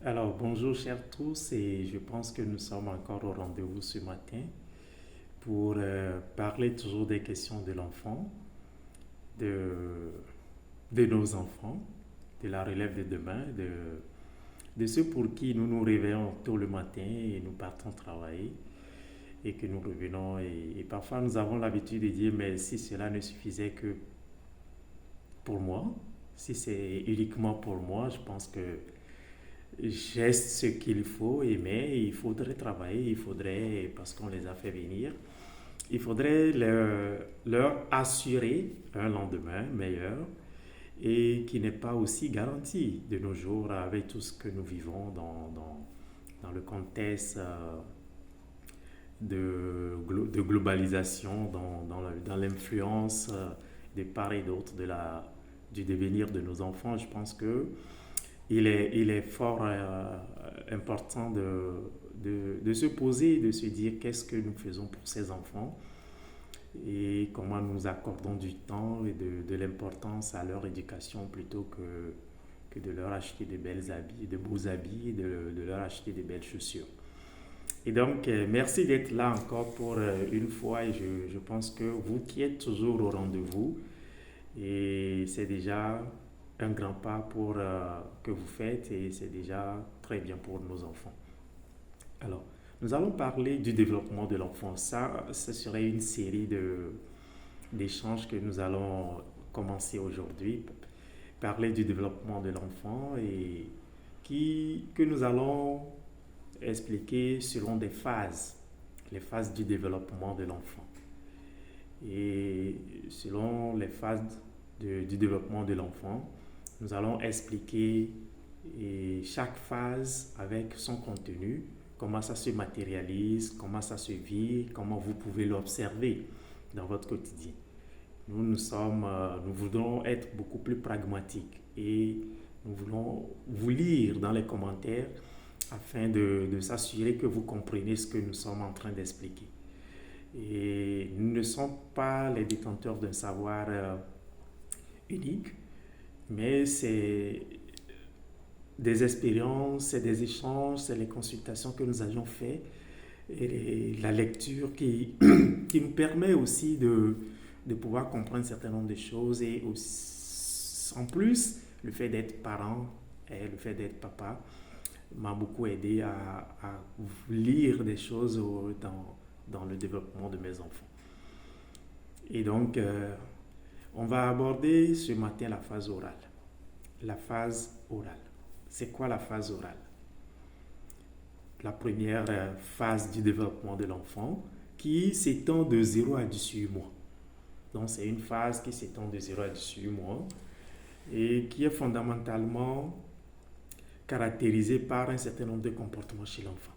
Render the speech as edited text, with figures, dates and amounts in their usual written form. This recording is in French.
Alors, bonjour chers tous, et je pense que nous sommes encore au rendez-vous ce matin pour parler toujours des questions de l'enfant, de, de nos enfants, de la relève de demain, de ceux pour qui nous nous réveillons tôt le matin et nous partons travailler et que nous revenons. Et parfois nous avons l'habitude de dire, mais si cela ne suffisait que pour moi, si c'est uniquement pour moi, je pense que j'ai ce qu'il faut, mais il faudrait travailler, parce qu'on les a fait venir, il faudrait leur assurer un lendemain meilleur et qui n'est pas aussi garanti de nos jours avec tout ce que nous vivons dans le contexte de globalisation, dans l'influence de part et d'autre du devenir de nos enfants. Je pense que il est fort important de se poser, de se dire qu'est-ce que nous faisons pour ces enfants et comment nous accordons du temps et de l'importance à leur éducation plutôt que de leur acheter de belles habits, de beaux habits et de leur acheter de belles chaussures. Et donc, merci d'être là encore pour une fois et je pense que vous qui êtes toujours au rendez-vous, et c'est déjà un grand pas que vous faites et c'est déjà très bien pour nos enfants. Alors, nous allons parler du développement de l'enfant. Ça, ce serait une série d'échanges que nous allons commencer aujourd'hui. Parler du développement de l'enfant et que nous allons expliquer selon des phases, les phases du développement de l'enfant. Et selon les phases du développement de l'enfant, nous allons expliquer chaque phase avec son contenu, comment ça se matérialise, comment ça se vit, comment vous pouvez l'observer dans votre quotidien. Nous voulons être beaucoup plus pragmatiques et nous voulons vous lire dans les commentaires afin de s'assurer que vous comprenez ce que nous sommes en train d'expliquer. Et nous ne sommes pas les détenteurs d'un savoir unique, mais c'est des expériences, c'est des échanges, c'est les consultations que nous avions faites et la lecture qui nous permet aussi de pouvoir comprendre un certain nombre de choses et aussi, en plus, le fait d'être parent et le fait d'être papa m'a beaucoup aidé à lire des choses dans le développement de mes enfants. Et donc, on va aborder ce matin la phase orale. La phase orale. C'est quoi la phase orale? La première phase du développement de l'enfant qui s'étend de 0 à 18 mois. Donc, c'est une phase qui s'étend de 0 à 18 mois et qui est fondamentalement caractérisée par un certain nombre de comportements chez l'enfant.